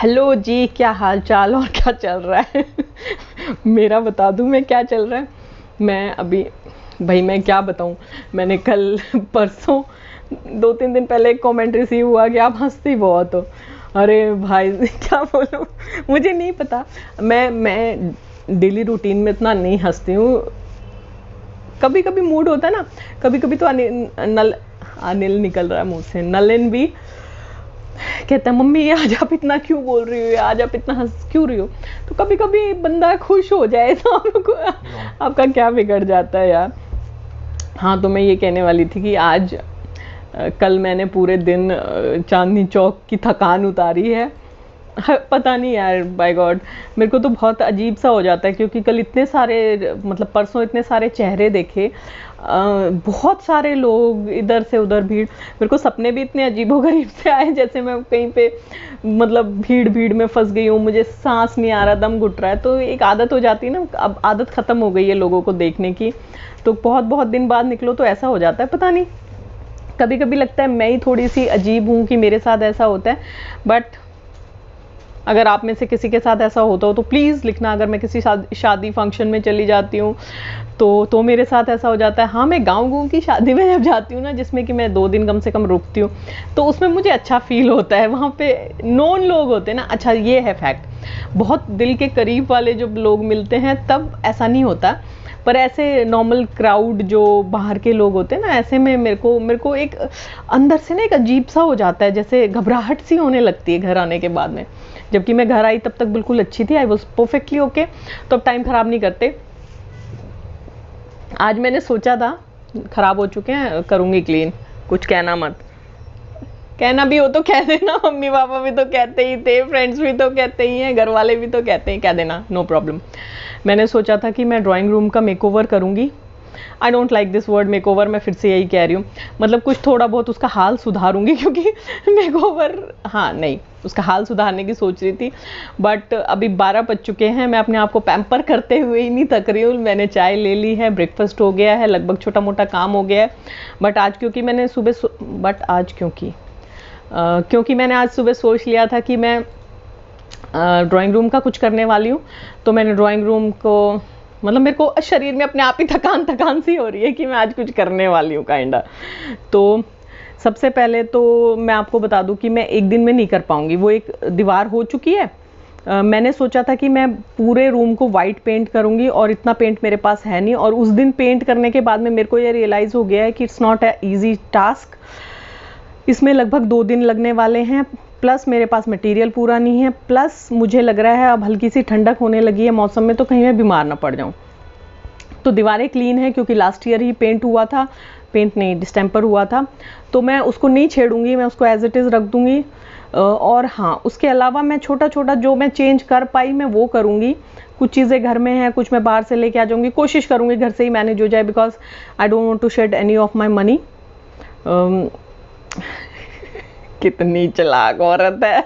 Hello जी, क्या हाल चाल और क्या चल रहा है। मेरा बता दूं मैं क्या चल रहा है। मैं अभी भाई मैं क्या बताऊं। मैंने कल परसों 2-3 दिन पहले एक कमेंट रिसीव हुआ कि आप हंसती बहुत हो। अरे भाई क्या बोलूं, मुझे नहीं पता। मैं डेली रूटीन में इतना नहीं हंसती हूँ। कभी कभी मूड होता है ना, कभी कभी तो अनिल निकल रहा है मुंह से, नलिन भी कहता है मम्मी आज आप इतना क्यों बोल रही हो, आज आप इतना हंस क्यों रही हो। तो कभी कभी बंदा खुश हो जाए तो आपको आपका क्या बिगड़ जाता है यार। हाँ, तो मैं ये कहने वाली थी कि आज कल मैंने पूरे दिन चांदनी चौक की थकान उतारी है। पता नहीं यार, बाय गॉड मेरे को तो बहुत अजीब सा हो जाता है, क्योंकि कल इतने सारे, मतलब परसों इतने सारे चेहरे देखे, बहुत सारे लोग, इधर से उधर भीड़। मेरे को सपने भी इतने अजीबोगरीब से आए जैसे मैं कहीं पे मतलब भीड़ भीड़ में फंस गई हूँ, मुझे सांस नहीं आ रहा, दम घुट रहा है। तो एक आदत हो जाती है ना, अब आदत खत्म हो गई है लोगों को देखने की। तो बहुत बहुत दिन बाद निकलो तो ऐसा हो जाता है, पता नहीं। कभी कभी लगता है मैं ही थोड़ी सी अजीब हूँ कि मेरे साथ ऐसा होता है। बट अगर आप में से किसी के साथ ऐसा होता हो तो प्लीज़ लिखना। अगर मैं किसी शादी फंक्शन में चली जाती हूँ तो मेरे साथ ऐसा हो जाता है। हाँ, मैं गाँव की शादी में जब जाती हूँ ना, जिसमें कि मैं 2 दिन कम से कम रुकती हूँ, तो उसमें मुझे अच्छा फील होता है। वहाँ पे नॉन लोग होते हैं ना। अच्छा, ये है फैक्ट, बहुत दिल के करीब वाले जब लोग मिलते हैं तब ऐसा नहीं होता, पर ऐसे नॉर्मल क्राउड जो बाहर के लोग होते हैं ना, ऐसे में मेरे को एक अंदर से ना एक अजीब सा हो जाता है, जैसे घबराहट सी होने लगती है घर आने के बाद में। जबकि मैं घर आई तब तक बिल्कुल अच्छी थी, आई वॉज परफेक्टली ओके। तो अब टाइम ख़राब नहीं करते। आज मैंने सोचा था, ख़राब हो चुके हैं, करूँगी क्लीन। कुछ कहना मत, कहना भी हो तो कह देना। मम्मी पापा भी तो कहते ही थे, फ्रेंड्स भी तो कहते ही हैं, घर वाले भी तो कहते हैं, कह देना, नो प्रॉब्लम। मैंने सोचा था कि मैं ड्राइंग रूम का मेकओवर करूँगी। I don't like this word makeover, मैं फिर से यही कह रही हूँ। मतलब कुछ थोड़ा बहुत उसका हाल सुधारूंगी, क्योंकि मेकओवर, हाँ नहीं, उसका हाल सुधारने की सोच रही थी। बट अभी 12 बज चुके हैं, मैं अपने आप को पैम्पर करते हुए ही नहीं थक रही हूँ। मैंने चाय ले ली है, ब्रेकफास्ट हो गया है, लगभग छोटा मोटा काम हो गया है। बट आज क्योंकि मैंने क्योंकि मैंने आज सुबह सोच लिया था कि मैं ड्राइंग रूम का कुछ करने वाली हूँ, तो मैंने ड्राइंग रूम को, मतलब मेरे को शरीर में अपने आप ही थकान सी हो रही है कि मैं आज कुछ करने वाली हूँ काइंडा। तो सबसे पहले तो मैं आपको बता दूं कि मैं एक दिन में नहीं कर पाऊंगी। वो एक दीवार हो चुकी है। मैंने सोचा था कि मैं पूरे रूम को वाइट पेंट करूंगी, और इतना पेंट मेरे पास है नहीं। और उस दिन पेंट करने के बाद में मेरे को ये रियलाइज़ हो गया है कि it's not a easy task. इसमें लगभग 2 दिन लगने वाले हैं, प्लस मेरे पास मटेरियल पूरा नहीं है, प्लस मुझे लग रहा है अब हल्की सी ठंडक होने लगी है मौसम में, तो कहीं मैं बीमार ना पड़ जाऊं। तो दीवारें क्लीन है, क्योंकि लास्ट ईयर ही पेंट हुआ था, पेंट नहीं डिस्टेम्पर हुआ था, तो मैं उसको नहीं छेड़ूंगी, मैं उसको एज इट इज़ रख दूंगी। और हाँ, उसके अलावा मैं छोटा छोटा जो मैं चेंज कर पाई मैं वो करूँगी। कुछ चीज़ें घर में हैं, कुछ मैं बाहर से लेके आ जाऊँगी, कोशिश करूँगी घर से ही मैनेज हो जाए, because I don't want to shed any of my money. कितनी चालाक औरत है।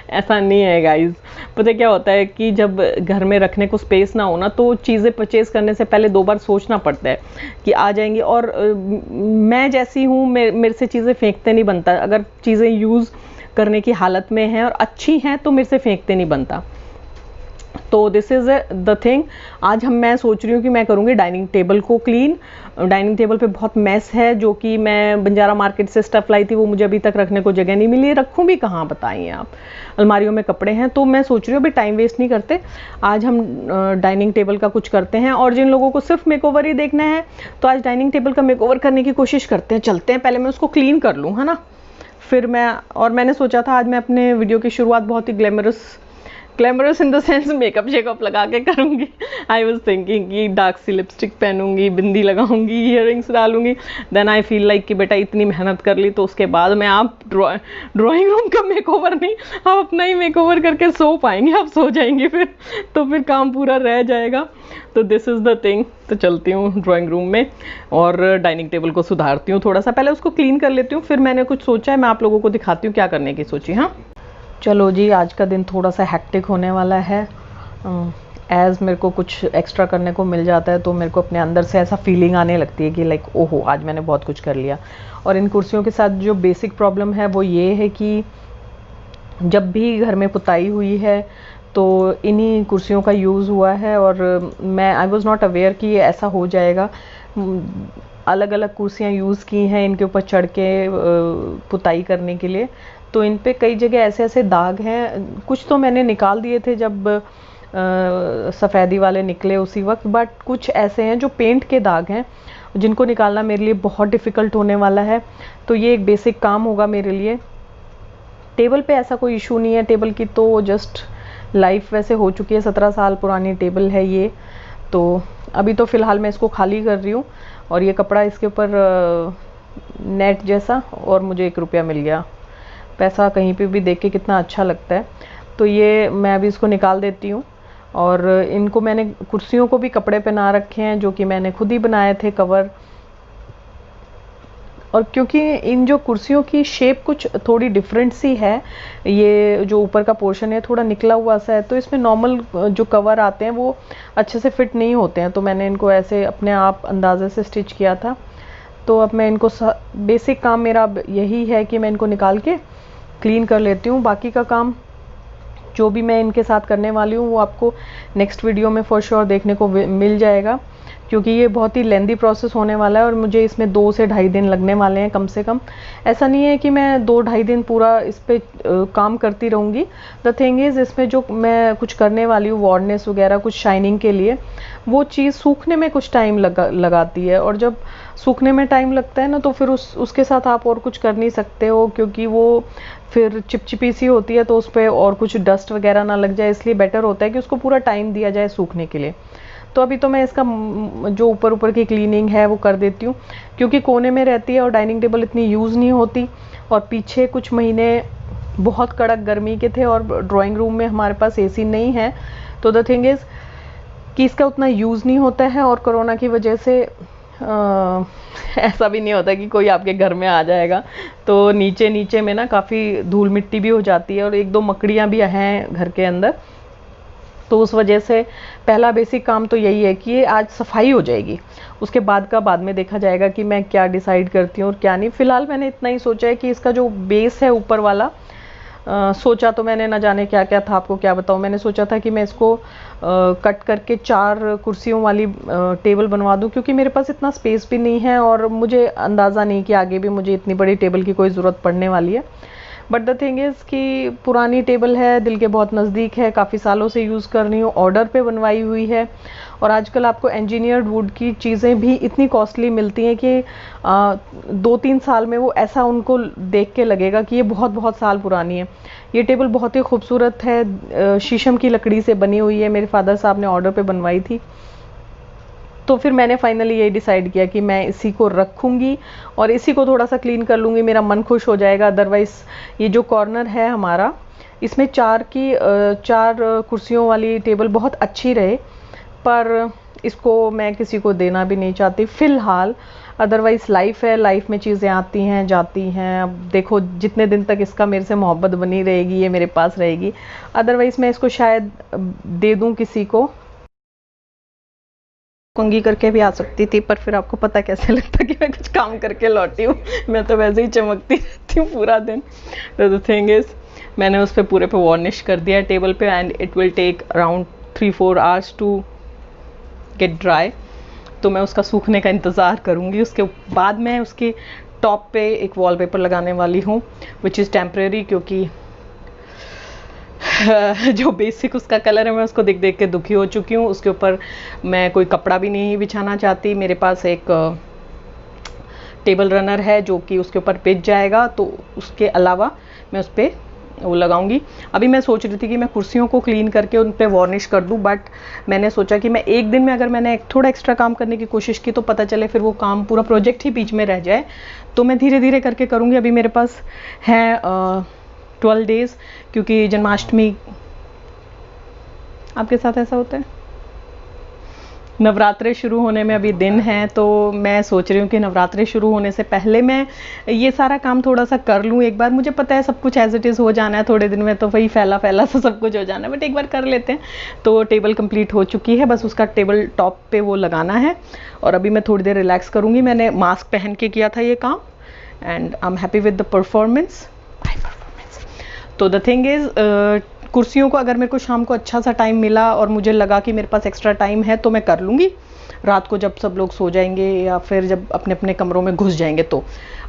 ऐसा नहीं है गाइज। पता क्या होता है कि जब घर में रखने को स्पेस ना हो ना, तो चीज़ें परचेज करने से पहले 2 बार सोचना पड़ता है कि आ जाएंगी। और मैं जैसी हूँ, मेरे से चीज़ें फेंकते नहीं बनता। अगर चीज़ें यूज़ करने की हालत में हैं और अच्छी हैं तो मेरे से फेंकते नहीं बनता। तो दिस इज़ द थिंग। आज मैं सोच रही हूँ कि मैं करूँगी डाइनिंग टेबल को क्लीन। डाइनिंग टेबल पे बहुत मैस है, जो कि मैं बंजारा मार्केट से स्टफ़ लाई थी, वो मुझे अभी तक रखने को जगह नहीं मिली। रखूँ भी कहाँ बताइए आप, अलमारियों में कपड़े हैं। तो मैं सोच रही हूँ अभी टाइम वेस्ट नहीं करते, आज हम डाइनिंग टेबल का कुछ करते हैं। और जिन लोगों को सिर्फ मेकओवर ही देखना है, तो आज डाइनिंग टेबल का मेकओवर करने की कोशिश करते हैं। चलते हैं, पहले मैं उसको क्लीन कर लूँ, है ना, फिर मैंने सोचा था आज मैं अपने वीडियो की शुरुआत बहुत ही glamorous in the sense makeup shakeup लगा के करूँगी। आई वॉज थिंकिंग कि डार्क सी लिपस्टिक पहनूंगी, बिंदी लगाऊंगी, ईयरिंग्स डालूंगी। देन आई फील लाइक कि बेटा इतनी मेहनत कर ली, तो उसके बाद में आप ड्राइंग रूम का मेकओवर नहीं, आप अपना ही मेकओवर करके सो पाएंगे, आप सो जाएंगे फिर, तो फिर काम पूरा रह जाएगा। तो दिस इज़ द थिंग। तो चलती हूँ ड्राइंग रूम में और डाइनिंग टेबल को सुधारती हूँ थोड़ा सा, पहले उसको क्लीन कर लेती हूँ, फिर मैंने कुछ सोचा है, मैं आप लोगों को दिखाती हूँ क्या करने की सोची। हाँ चलो जी, आज का दिन थोड़ा सा हैक्टिक होने वाला है। एज़ मेरे को कुछ एक्स्ट्रा करने को मिल जाता है, तो मेरे को अपने अंदर से ऐसा फीलिंग आने लगती है कि लाइक ओहो आज मैंने बहुत कुछ कर लिया। और इन कुर्सियों के साथ जो बेसिक प्रॉब्लम है वो ये है कि जब भी घर में पुताई हुई है तो इन्हीं कुर्सियों का यूज़ हुआ है, और मैं आई वॉज़ नॉट अवेयर कि ये ऐसा हो जाएगा। अलग अलग कुर्सियाँ यूज़ की हैं इनके ऊपर चढ़ के पुताई करने के लिए, तो इन पे कई जगह ऐसे ऐसे दाग हैं। कुछ तो मैंने निकाल दिए थे जब सफ़ेदी वाले निकले उसी वक्त, बट कुछ ऐसे हैं जो पेंट के दाग हैं जिनको निकालना मेरे लिए बहुत डिफ़िकल्ट होने वाला है। तो ये एक बेसिक काम होगा मेरे लिए। टेबल पे ऐसा कोई इशू नहीं है, टेबल की तो जस्ट लाइफ वैसे हो चुकी है, 17 साल पुरानी टेबल है ये। तो अभी तो फ़िलहाल मैं इसको खाली कर रही हूँ, और ये कपड़ा इसके ऊपर नेट जैसा, और मुझे 1 रुपया मिल गया। पैसा कहीं पे भी देख के कितना अच्छा लगता है। तो ये मैं अभी इसको निकाल देती हूँ, और इनको मैंने कुर्सियों को भी कपड़े पहना रखे हैं जो कि मैंने खुद ही बनाए थे कवर। और क्योंकि इन जो कुर्सियों की शेप कुछ थोड़ी डिफरेंट सी है, ये जो ऊपर का पोर्शन है थोड़ा निकला हुआ सा है, तो इसमें नॉर्मल जो कवर आते हैं वो अच्छे से फिट नहीं होते हैं, तो मैंने इनको ऐसे अपने आप अंदाजे से स्टिच किया था। तो अब मैं इनको बेसिक काम मेरा अब यही है कि मैं इनको निकाल के क्लीन कर लेती हूँ। बाकी का काम जो भी मैं इनके साथ करने वाली हूँ वो आपको नेक्स्ट वीडियो में फॉर श्योर देखने को मिल जाएगा, क्योंकि ये बहुत ही लेंदी प्रोसेस होने वाला है और मुझे इसमें 2 से ढाई दिन लगने वाले हैं कम से कम। ऐसा नहीं है कि मैं 2-2.5 दिन पूरा इस पे काम करती रहूँगी। द थिंग इज़, इसमें जो मैं कुछ करने वाली हूँ वार्डनेस वगैरह कुछ शाइनिंग के लिए, वो चीज़ सूखने में कुछ टाइम लगाती है, और जब सूखने में टाइम लगता है ना तो फिर उसके साथ आप और कुछ कर नहीं सकते हो, क्योंकि वो फिर चिपचिपी सी होती है, तो उस पर और कुछ डस्ट वगैरह ना लग जाए, इसलिए बेटर होता है कि उसको पूरा टाइम दिया जाए सूखने के लिए। तो अभी तो मैं इसका जो ऊपर ऊपर की क्लीनिंग है वो कर देती हूँ, क्योंकि कोने में रहती है और डाइनिंग टेबल इतनी यूज़ नहीं होती, और पीछे कुछ महीने बहुत कड़क गर्मी के थे और ड्राइंग रूम में हमारे पास एसी नहीं है, तो द थिंग इज़ कि इसका उतना यूज़ नहीं होता है, और कोरोना की वजह से ऐसा भी नहीं होता कि कोई आपके घर में आ जाएगा, तो नीचे नीचे में ना काफ़ी धूल मिट्टी भी हो जाती है, और 1-2 मकड़ियाँ भी हैं घर के अंदर। तो उस वजह से पहला बेसिक काम तो यही है कि ये आज सफाई हो जाएगी, उसके बाद का बाद में देखा जाएगा कि मैं क्या डिसाइड करती हूँ और क्या नहीं। फ़िलहाल मैंने इतना ही सोचा है कि इसका जो बेस है ऊपर वाला, सोचा तो मैंने ना जाने क्या क्या था, आपको क्या बताऊँ। मैंने सोचा था कि मैं इसको कट करके 4 कुर्सियों वाली टेबल बनवा दूँ, क्योंकि मेरे पास इतना स्पेस भी नहीं है और मुझे अंदाज़ा नहीं कि आगे भी मुझे इतनी बड़ी टेबल की कोई ज़रूरत पड़ने वाली है। बट द थिंग इज़ कि पुरानी टेबल है, दिल के बहुत नज़दीक है, काफ़ी सालों से यूज़ कर रही हूँ, ऑर्डर पे बनवाई हुई है, और आजकल आपको इंजीनियर्ड वुड की चीज़ें भी इतनी कॉस्टली मिलती हैं कि 2-3 साल में वो ऐसा उनको देख के लगेगा कि ये बहुत बहुत साल पुरानी है। ये टेबल बहुत ही खूबसूरत है, शीशम की लकड़ी से बनी हुई है, मेरे फादर साहब ने ऑर्डर पे बनवाई थी। तो फिर मैंने फाइनली ये डिसाइड किया कि मैं इसी को रखूँगी और इसी को थोड़ा सा क्लीन कर लूँगी, मेरा मन खुश हो जाएगा। अदरवाइज़ ये जो कॉर्नर है हमारा, इसमें 4 कुर्सियों वाली टेबल बहुत अच्छी रहे, पर इसको मैं किसी को देना भी नहीं चाहती फ़िलहाल। अदरवाइज़ लाइफ है, लाइफ में चीज़ें आती हैं जाती हैं। अब देखो जितने दिन तक इसका मेरे से मोहब्बत बनी रहेगी, ये मेरे पास रहेगी। अदरवाइज़ मैं इसको शायद दे दूँ किसी को, कंघी करके भी आ सकती थी, पर फिर आपको पता कैसे लगता कि मैं कुछ काम करके लौटी हूँ। मैं तो वैसे ही चमकती रहती हूँ पूरा दिन। तो द थिंग इज़, मैंने उस पर पूरे पे वार्निश कर दिया टेबल पे, and it will take around 3-4 hours to get dry. तो मैं उसका सूखने का इंतज़ार करूँगी। उसके बाद मैं उसके टॉप पे एक वॉलपेपर लगाने वाली हूँ, विच इज़ टेम्परेरी, क्योंकि जो बेसिक उसका कलर है मैं उसको देख देख के दुखी हो चुकी हूँ। उसके ऊपर मैं कोई कपड़ा भी नहीं बिछाना चाहती। मेरे पास एक टेबल रनर है जो कि उसके ऊपर पिच जाएगा, तो उसके अलावा मैं उस पर वो लगाऊंगी। अभी मैं सोच रही थी कि मैं कुर्सियों को क्लीन करके उन पर वार्निश कर दूं, बट मैंने सोचा कि मैं एक दिन में अगर मैंने थोड़ा एक्स्ट्रा काम करने की कोशिश की तो पता चले फिर वो काम पूरा प्रोजेक्ट ही बीच में रह जाए, तो मैं धीरे धीरे करके करूँगी। अभी मेरे पास है 12 डेज़, क्योंकि जन्माष्टमी, आपके साथ ऐसा होता है, नवरात्रे शुरू होने में अभी दिन हैं, तो मैं सोच रही हूँ कि नवरात्रे शुरू होने से पहले मैं ये सारा काम थोड़ा सा कर लूँ एक बार। मुझे पता है सब कुछ एज इट इज़ हो जाना है थोड़े दिन में, तो वही फैला फैला सा सब कुछ हो जाना है, बट एक बार कर लेते हैं। तो टेबल कंप्लीट हो चुकी है, बस उसका टेबल टॉप पे वो लगाना है, और अभी मैं थोड़ी देर रिलैक्स करूँगी। मैंने मास्क पहन के किया था ये काम, and I am happy with the performance. तो द थिंग इज़ कुर्सियों को अगर मेरे को शाम को अच्छा सा टाइम मिला और मुझे लगा कि मेरे पास एक्स्ट्रा टाइम है तो मैं कर लूँगी रात को, जब सब लोग सो जाएंगे या फिर जब अपने अपने कमरों में घुस जाएंगे तो।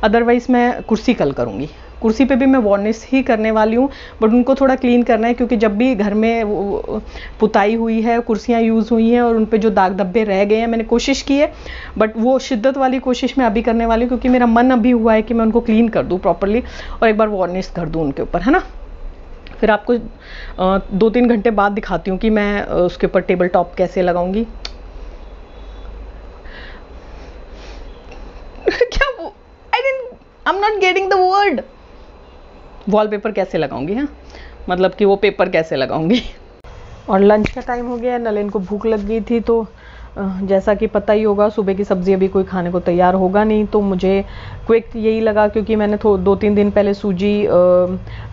अदरवाइज़ मैं कुर्सी कल करूँगी। कुर्सी पे भी मैं वार्निश ही करने वाली हूँ, बट उनको थोड़ा क्लीन करना है क्योंकि जब भी घर में पुताई हुई है, कुर्सियाँ यूज़ हुई हैं और उन पे जो दाग धब्बे रह गए हैं, मैंने कोशिश की है, बट वो शिद्दत वाली कोशिश मैं अभी करने वाली हूँ क्योंकि मेरा मन अभी हुआ है कि मैं उनको क्लीन कर दूँ प्रॉपरली और एक बार वार्निश कर दूँ उनके ऊपर, है ना। फिर आपको 2-3 घंटे बाद दिखाती हूँ कि मैं उसके ऊपर टेबल टॉप कैसे लगाऊंगी। क्या वो I am not getting the word. Wallpaper कैसे लगाऊंगी, हाँ, मतलब कि वो पेपर कैसे लगाऊंगी। और लंच का टाइम हो गया, नलिन को भूख लग गई थी, तो जैसा कि पता ही होगा सुबह की सब्ज़ी अभी कोई खाने को तैयार होगा नहीं, तो मुझे क्विक यही लगा क्योंकि मैंने 2-3 दिन पहले सूजी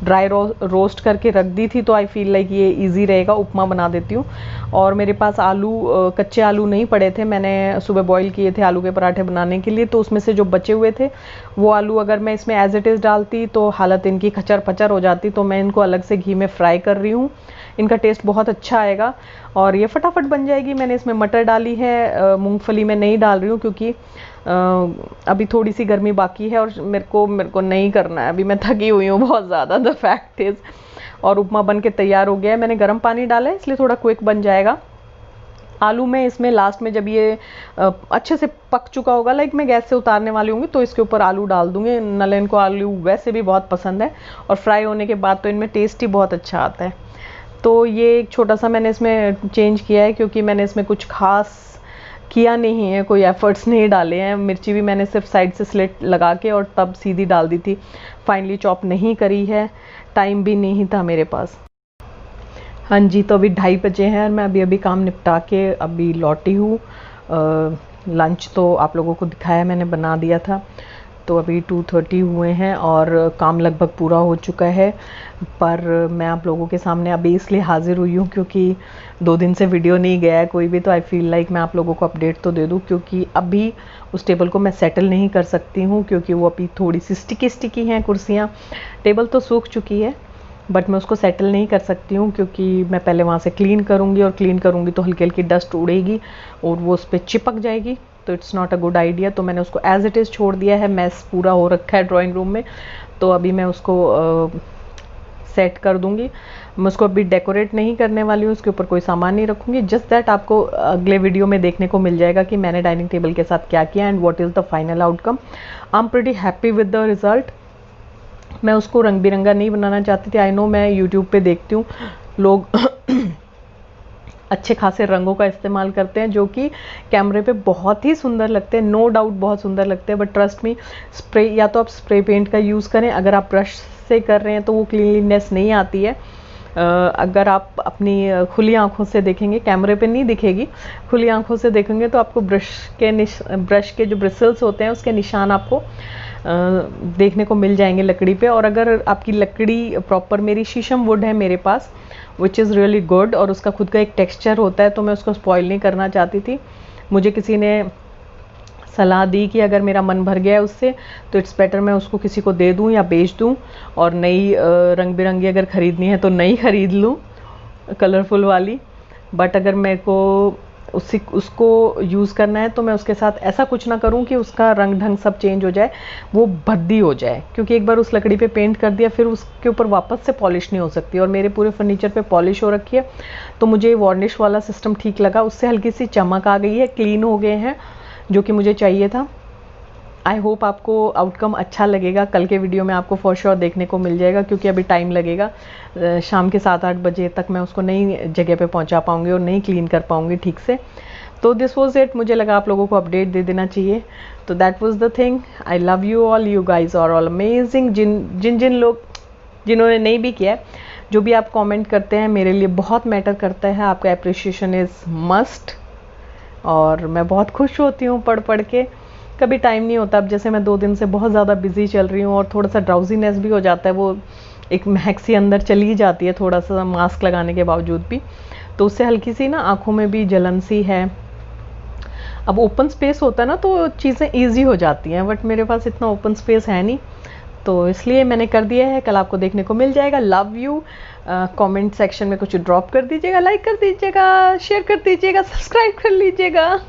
ड्राई रोस्ट करके रख दी थी, तो आई फील लाइक ये इजी रहेगा, उपमा बना देती हूँ। और मेरे पास आलू कच्चे आलू नहीं पड़े थे, मैंने सुबह बॉईल किए थे आलू के पराठे बनाने के लिए, तो उसमें से जो बचे हुए थे वो आलू अगर मैं इसमें एज इट इज़ डालती तो हालत इनकी खचर पचर हो जाती, तो मैं इनको अलग से घी में फ्राई कर रही हूँ। इनका टेस्ट बहुत अच्छा आएगा और ये फटाफट बन जाएगी। मैंने इसमें मटर डाली है, मूंगफली में नहीं डाल रही हूँ क्योंकि अभी थोड़ी सी गर्मी बाकी है और मेरे को नहीं करना है, अभी मैं थकी हुई हूँ बहुत ज़्यादा, द फैक्ट इज़। और उपमा बन के तैयार हो गया है, मैंने गर्म पानी डाला है इसलिए थोड़ा क्विक बन जाएगा। आलू में इसमें लास्ट में जब ये अच्छे से पक चुका होगा, लाइक मैं गैस से उतारने वाली होंगी, तो इसके ऊपर आलू डाल दूंगी। नलिन को आलू वैसे भी बहुत पसंद है और फ्राई होने के बाद तो इनमें टेस्ट ही बहुत अच्छा आता है। तो ये एक छोटा सा मैंने इसमें चेंज किया है क्योंकि मैंने इसमें कुछ खास किया नहीं है, कोई एफर्ट्स नहीं डाले हैं। मिर्ची भी मैंने सिर्फ साइड से स्लिट लगा के और तब सीधी डाल दी थी, फाइनली चॉप नहीं करी है, टाइम भी नहीं था मेरे पास। हाँ जी, तो अभी 2:30 बजे हैं और मैं अभी काम निपटा के अभी लौटी हूँ। लंच तो आप लोगों को दिखाया मैंने, बना दिया था। तो अभी 2:30 हुए हैं और काम लगभग पूरा हो चुका है, पर मैं आप लोगों के सामने अभी इसलिए हाजिर हुई हूँ क्योंकि 2 दिन से वीडियो नहीं गया है कोई भी, तो आई फील लाइक मैं आप लोगों को अपडेट तो दे दूँ क्योंकि अभी उस टेबल को मैं सेटल नहीं कर सकती हूँ क्योंकि वो अभी थोड़ी सी स्टिकी हैं कुर्सियाँ। टेबल तो सूख चुकी है बट मैं उसको सेटल नहीं कर सकती हूँ क्योंकि मैं पहले वहाँ से क्लीन करूँगी और क्लीन करूँगी तो हल्की हल्की डस्ट उड़ेगी और वो उस पर चिपक जाएगी, तो it's not a good idea. तो मैंने उसको एज इट इज़ छोड़ दिया है, मैस पूरा हो रखा है ड्राइंग रूम में, तो अभी मैं उसको सेट कर दूँगी। मैं उसको अभी डेकोरेट नहीं करने वाली हूँ, उसके ऊपर कोई सामान नहीं रखूँगी, जस्ट दैट आपको अगले वीडियो में देखने को मिल जाएगा कि मैंने डाइनिंग टेबल के साथ क्या किया and what is the final outcome. I am pretty happy with the result. मैं उसको रंग बिरंगा नहीं बनाना चाहती थी। आई नो मैं यूट्यूब पे देखती हूँ लोग अच्छे खासे रंगों का इस्तेमाल करते हैं जो कि कैमरे पे बहुत ही सुंदर लगते हैं, नो डाउट बहुत सुंदर लगते हैं, बट ट्रस्ट मी स्प्रे या तो आप स्प्रे पेंट का यूज़ करें, अगर आप ब्रश से कर रहे हैं तो वो क्लीनलीनेस नहीं आती है। अगर आप अपनी खुली आंखों से देखेंगे, कैमरे पे नहीं दिखेगी, खुली आंखों से देखेंगे तो आपको ब्रश के जो ब्रिसल्स होते हैं उसके निशान आपको देखने को मिल जाएंगे लकड़ी पे। और अगर आपकी लकड़ी प्रॉपर, मेरी शीशम वुड है मेरे पास विच इज़ रियली गुड और उसका खुद का एक टेक्सचर होता है, तो मैं उसको स्पॉइल नहीं करना चाहती थी। मुझे किसी ने सलाह दी कि अगर मेरा मन भर गया है उससे तो इट्स बेटर मैं उसको किसी को दे दूं या बेच दूं, और नई रंग बिरंगी अगर ख़रीदनी है तो नई ख़रीद लूं कलरफुल वाली। बट अगर मेरे को उसको यूज़ करना है तो मैं उसके साथ ऐसा कुछ ना करूं कि उसका रंग ढंग सब चेंज हो जाए, वो भद्दी हो जाए, क्योंकि एक बार उस लकड़ी पे पेंट कर दिया फिर उसके ऊपर वापस से पॉलिश नहीं हो सकती। और मेरे पूरे फर्नीचर पे पॉलिश हो रखी है, तो मुझे वार्निश वाला सिस्टम ठीक लगा, उससे हल्की सी चमक आ गई है, क्लीन हो गए हैं, जो कि मुझे चाहिए था। आई होप आपको आउटकम अच्छा लगेगा। कल के वीडियो में आपको फॉर श्योर देखने को मिल जाएगा क्योंकि अभी टाइम लगेगा, शाम के 7-8 बजे तक मैं उसको नई जगह पे पहुंचा पाऊंगी और नहीं क्लीन कर पाऊंगी ठीक से। तो दिस वॉज इट, मुझे लगा आप लोगों को अपडेट दे देना चाहिए। तो that was the thing. I love you all, you guys are all amazing. जिन लोग जिन्होंने नहीं भी किया, जो भी आप कॉमेंट करते हैं मेरे लिए बहुत मैटर करता है, आपका अप्रिशिएशन इज़ मस्ट और मैं बहुत खुश होती हूँ पढ़ के। कभी टाइम नहीं होता, अब जैसे मैं 2 दिन से बहुत ज़्यादा बिजी चल रही हूँ और थोड़ा सा ड्राउजीनेस भी हो जाता है, वो एक महक सी अंदर चली जाती है थोड़ा सा मास्क लगाने के बावजूद भी, तो उससे हल्की सी ना आँखों में भी जलन सी है। अब ओपन स्पेस होता है ना तो चीज़ें ईजी हो जाती हैं, बट मेरे पास इतना ओपन स्पेस है नहीं, तो इसलिए मैंने कर दिया है, कल आपको देखने को मिल जाएगा। Love you. कमेंट सेक्शन में कुछ ड्रॉप कर दीजिएगा, लाइक कर दीजिएगा, शेयर कर दीजिएगा, सब्सक्राइब कर लीजिएगा।